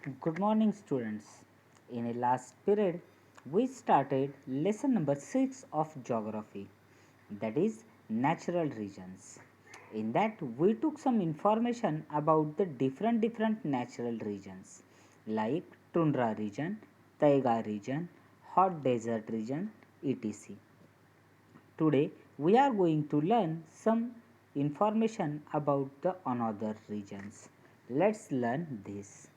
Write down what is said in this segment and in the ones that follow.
Good morning, students. In a last period, we started lesson number 6 of geography, that is, natural regions. In that, we took some information about the different natural regions like tundra region, taiga region, hot desert region, etc. Today, we are going to learn some information about the another regions. Let's learn this.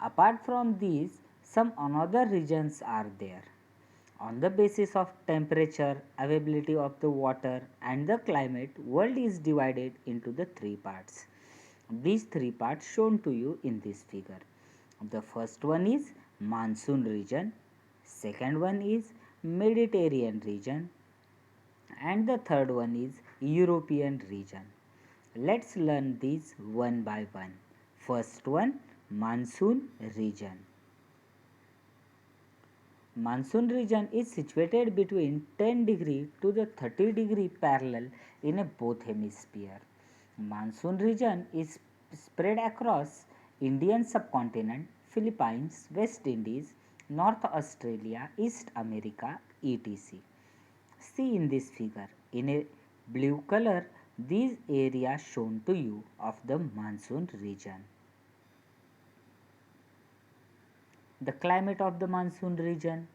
Apart from these, some another regions are there. On the basis of temperature, availability of the water and the climate, world is divided into the three parts. These three parts shown to you in this figure. The first one is monsoon region, second one is Mediterranean region, and the third one is European region. Let's learn these one by one. First one, monsoon region. Monsoon region is situated between 10 degree to the 30 degree parallel in a both hemisphere. Monsoon region is spread across Indian subcontinent, Philippines, West Indies, North Australia, East America, etc. See in this figure, in a blue color, these areas shown to you of the monsoon region. The climate of the monsoon region.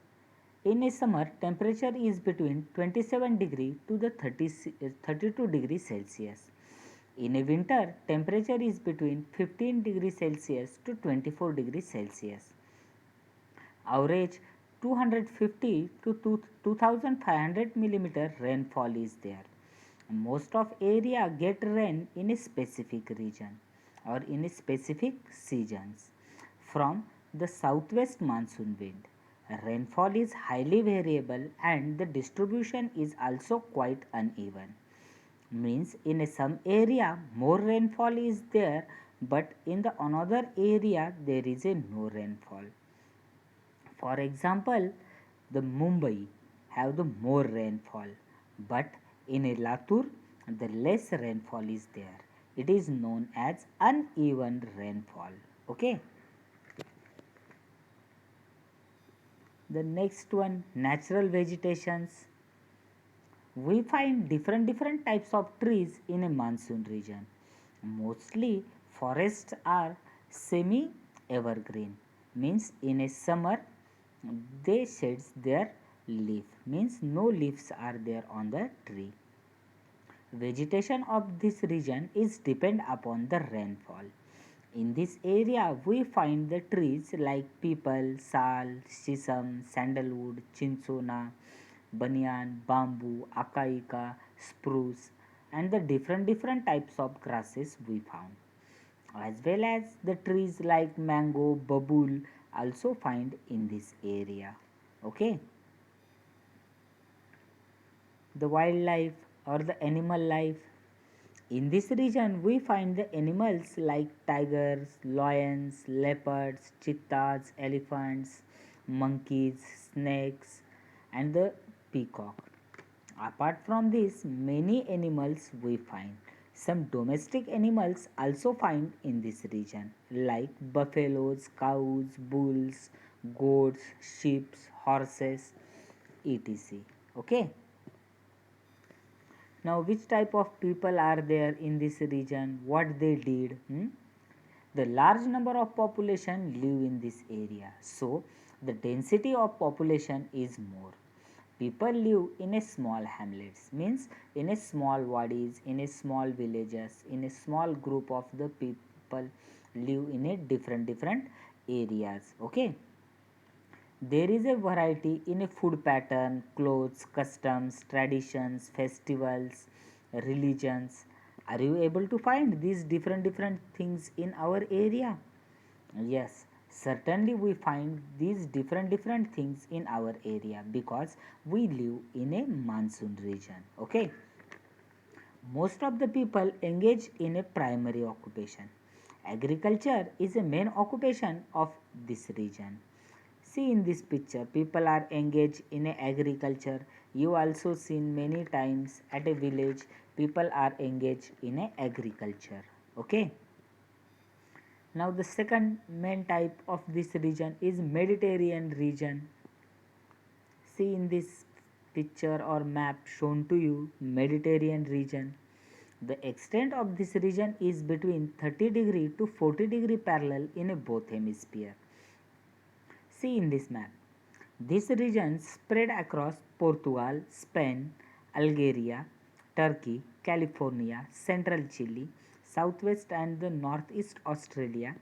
In a summer, temperature is between 27 degree to the 32 degree Celsius. In a winter, temperature is between 15 degree Celsius to 24 degree Celsius. Average 250 to 2500 millimeter rainfall is there. Most of area get rain in a specific region or in a specific seasons from the southwest monsoon wind. Rainfall is highly variable and the distribution is also quite uneven. Means in some area more rainfall is there, but in the another area there is a no rainfall. For example, the Mumbai have the more rainfall, but in a Latur the less rainfall is there. It is known as uneven rainfall. Okay. The next one, natural vegetations. We find different types of trees in a monsoon region. Mostly forests are semi evergreen, means in a summer they sheds their leaf, means no leaves are there on the tree. Vegetation of this region is depend upon the rainfall. In this area we find the trees like peepal, sal, sisam, sandalwood, chinchona, banyan, bamboo, acacia, spruce, and the different types of grasses we found, as well as the trees like mango, babul also find in this area. Okay. The wildlife or the animal life. In this region, we find the animals like tigers, lions, leopards, cheetahs, elephants, monkeys, snakes, and the peacock. Apart from this, many animals we find. Some domestic animals also find in this region, like buffaloes, cows, bulls, goats, sheep, horses, etc. Okay. Now, which type of people are there in this region? What they did? The large number of population live in this area, so the density of population is more. People live in a small hamlets, means in a small wadis, in a small villages, in a small group of the people live in a different areas. Okay. There is a variety in a food pattern, clothes, customs, traditions, festivals, religions. Are you able to find these different things in our area? Yes, certainly we find these different things in our area because we live in a monsoon region. Okay. Most of the people engage in a primary occupation. Agriculture is a main occupation of this region. See in this picture, people are engaged in a agriculture. You also seen many times at a village, people are engaged in a agriculture. Okay. Now the second main type of this region is Mediterranean region. See in this picture or map shown to you, Mediterranean region. The extent of this region is between 30 degree to 40 degree parallel in both hemisphere. See in this map. This region spread across Portugal, Spain, Algeria, Turkey, California, central Chile, southwest and the northeast Australia,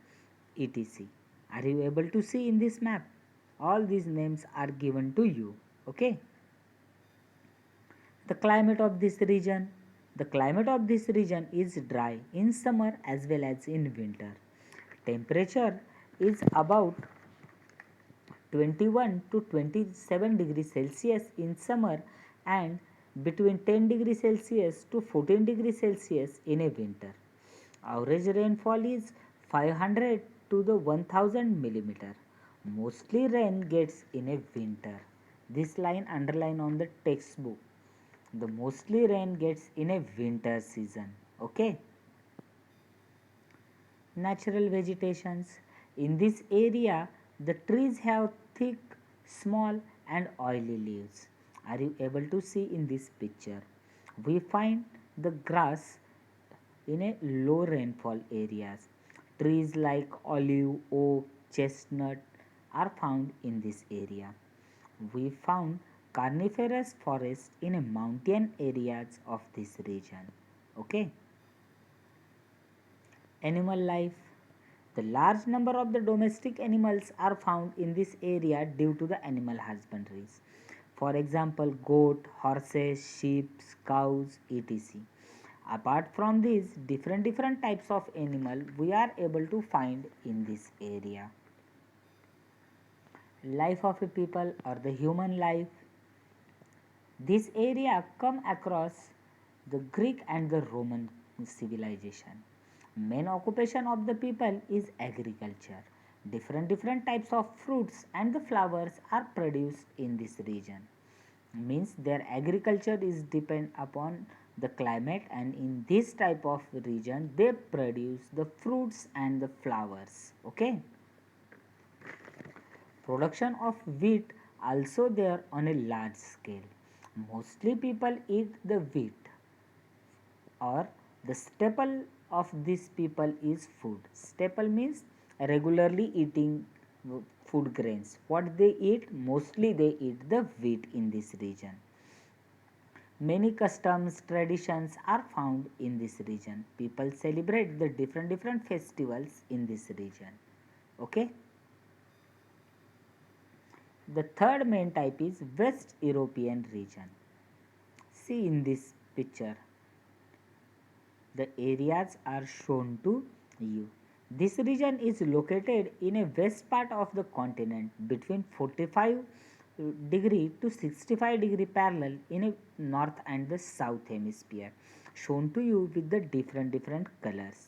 etc. Are you able to see in this map? All these names are given to you. Okay. The climate of this region. The climate of this region is dry in summer as well as in winter. Temperature is about 21 to 27 degrees Celsius in summer and between 10 degrees Celsius to 14 degrees Celsius in a winter. Average rainfall is 500 to the 1000 millimeter. Mostly rain gets in a winter. This line underline on the textbook. The mostly rain gets in a winter season. Okay. Natural vegetations. In this area, the trees have thick, small and oily leaves. Are you able to see in this picture? We find the grass in a low rainfall areas. Trees like olive, oak, chestnut are found in this area. We found coniferous forest in a mountain areas of this region. Okay. Animal life. The large number of the domestic animals are found in this area due to the animal husbandries. For example, goat, horses, sheep, cows, etc. Apart from these different types of animal we are able to find in this area. Life of a people or the human life. This area come across the Greek and the Roman civilization. Main occupation of the people is agriculture. Different types of fruits and the flowers are produced in this region. Means their agriculture is depend upon the climate, and in this type of region they produce the fruits and the flowers. Okay. Production of wheat also there on a large scale. Mostly people eat the wheat, or the staple of these people is food. Staple means regularly eating food grains. What they eat? Mostly they eat the wheat in this region. Many customs, traditions are found in this region. People celebrate the different festivals in this region. Okay. The third main type is West European region. See in this picture. The areas are shown to you. This region is located in a west part of the continent between 45 degree to 65 degree parallel in a north and the south hemisphere, shown to you with the different colors.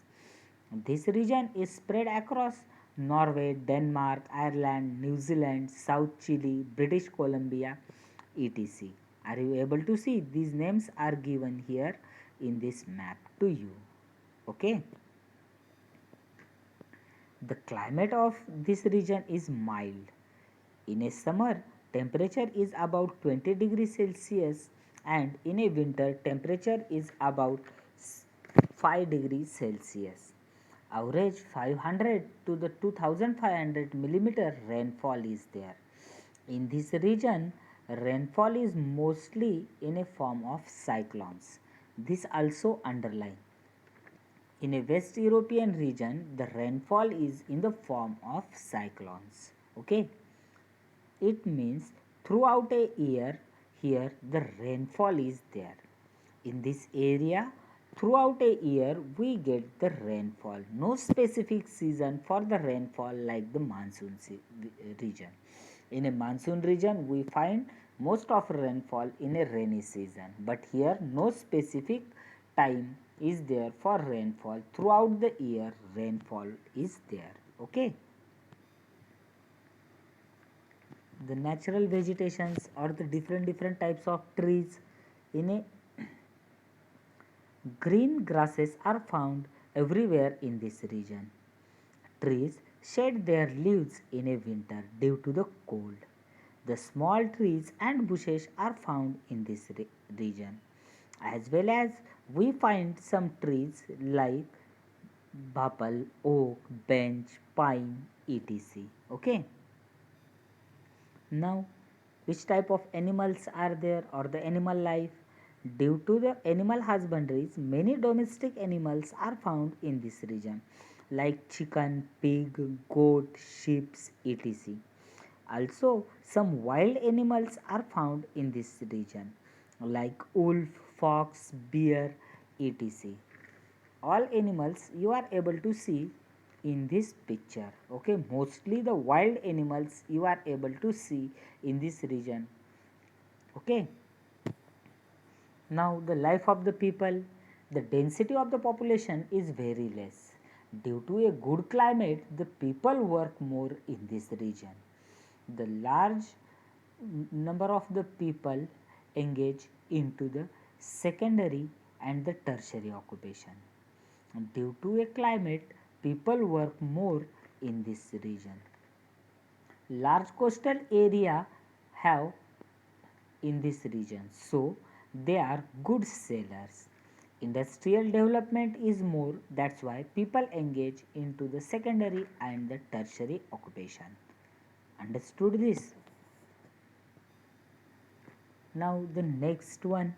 This region is spread across Norway, Denmark, Ireland, New Zealand, South Chile, British Columbia, etc. Are you able to see? These names are given here in this map to you. Okay. The climate of this region is mild. In a summer, temperature is about 20 degrees Celsius, and in a winter, temperature is about 5 degrees Celsius. Average 500 to the 2500 millimeter rainfall is there. In this region, rainfall is mostly in a form of cyclones. This also underline. In a West European region, the rainfall is in the form of cyclones. Okay. It means throughout a year here the rainfall is there. In this area, throughout a year we get the rainfall. No specific season for the rainfall like the monsoon region. In a monsoon region we find most of rainfall in a rainy season, but here no specific time is there for rainfall. Throughout the year rainfall is there. Okay. The natural vegetations or the different types of trees in a green grasses are found everywhere in this region. Trees shed their leaves in a winter due to the cold. The small trees and bushes are found in this region. As well as we find some trees like bapal, oak, bench, pine, etc. Okay. Now, which type of animals are there or the animal life? Due to the animal husbandries, many domestic animals are found in this region like chicken, pig, goat, sheep, etc. Also, some wild animals are found in this region like wolf, fox, bear, etc. All animals you are able to see in this picture. Okay, mostly the wild animals you are able to see in this region. Okay, now the life of the people, the density of the population is very less. Due to a good climate, the people work more in this region. The large number of the people engage into the secondary and the tertiary occupation. Due to a climate, people work more in this region. Large coastal area have in this region, so they are good sellers. Industrial development is more, that's why people engage into the secondary and the tertiary occupation. Understood this? Now the next one,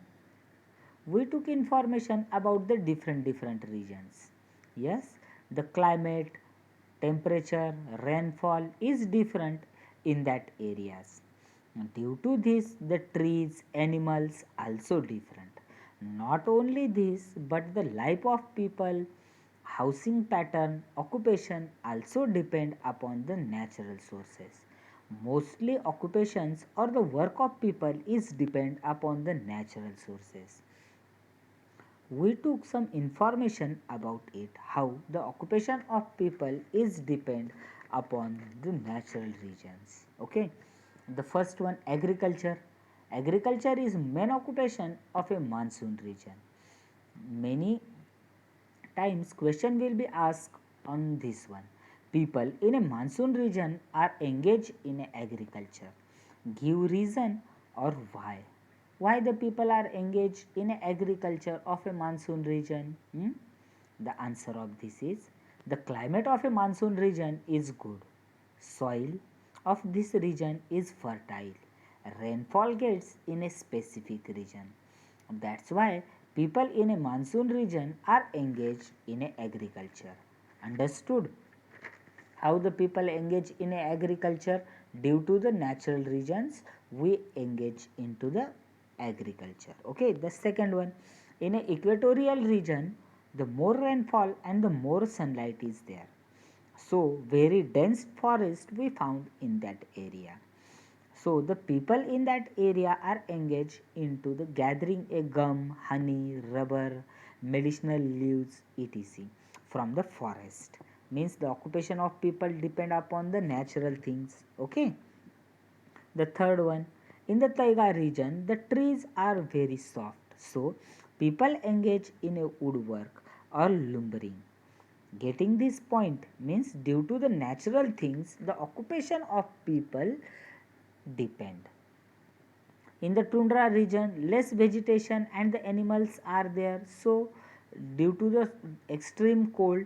we took information about the different regions. Yes, the climate, temperature, rainfall is different in that areas. Due to this, the trees, animals also different. Not only this, but the life of people, housing pattern, occupation also depend upon the natural sources. Mostly occupations or the work of people is depend upon the natural sources. We took some information about it, how the occupation of people is depend upon the natural regions. Okay, the first one, agriculture. Agriculture is main occupation of a monsoon region. Many times question will be asked on this one. People in a monsoon region are engaged in agriculture. Give reason or why the people are engaged in agriculture of a monsoon region. The answer of this is, the climate of a monsoon region is good. Soil of this region is fertile. Rainfall gets in a specific region. That's why people in a monsoon region are engaged in agriculture. Understood? How the people engage in agriculture? Due to the natural regions, we engage into the agriculture. Okay, the second one, in a equatorial region, the more rainfall and the more sunlight is there. So, very dense forest we found in that area. So, the people in that area are engaged into the gathering a gum, honey, rubber, medicinal leaves, etc. from the forest. Means the occupation of people depend upon the natural things. Okay. The third one, in the taiga region, the trees are very soft. So, people engage in a woodwork or lumbering. Getting this point means due to the natural things, the occupation of people depend. In the tundra region, less vegetation and the animals are there. So, due to the extreme cold,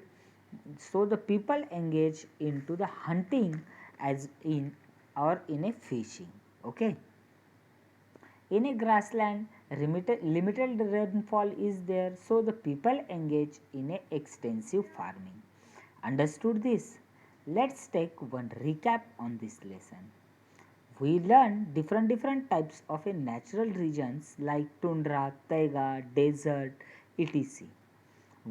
so the people engage into the hunting as in or in a fishing. Okay. In a grassland, limited rainfall is there, so the people engage in a extensive farming. Understood this? Let's take one recap on this lesson. We learn different types of a natural regions like tundra, taiga, desert, etc.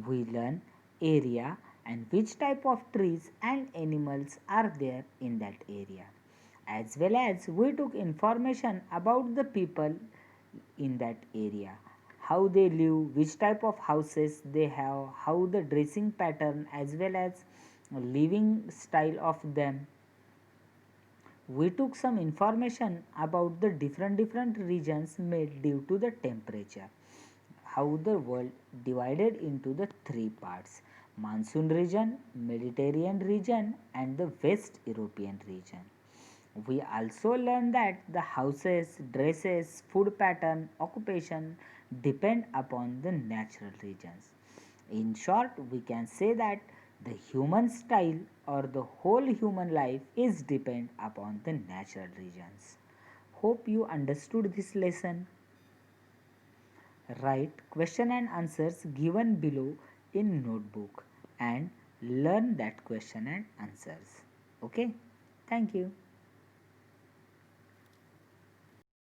We learn area and which type of trees and animals are there in that area. As well as we took information about the people in that area, how they live, which type of houses they have, how the dressing pattern as well as living style of them. We took some information about the different regions made due to the temperature, how the world divided into the three parts. monsoon region, Mediterranean region, and the West European region. We also learn that the houses, dresses, food pattern, occupation depend upon the natural regions. In short, we can say that the human style or the whole human life is depend upon the natural regions. Hope you understood this lesson. Write question and answers given below in notebook and learn that question and answers. Okay? Thank you.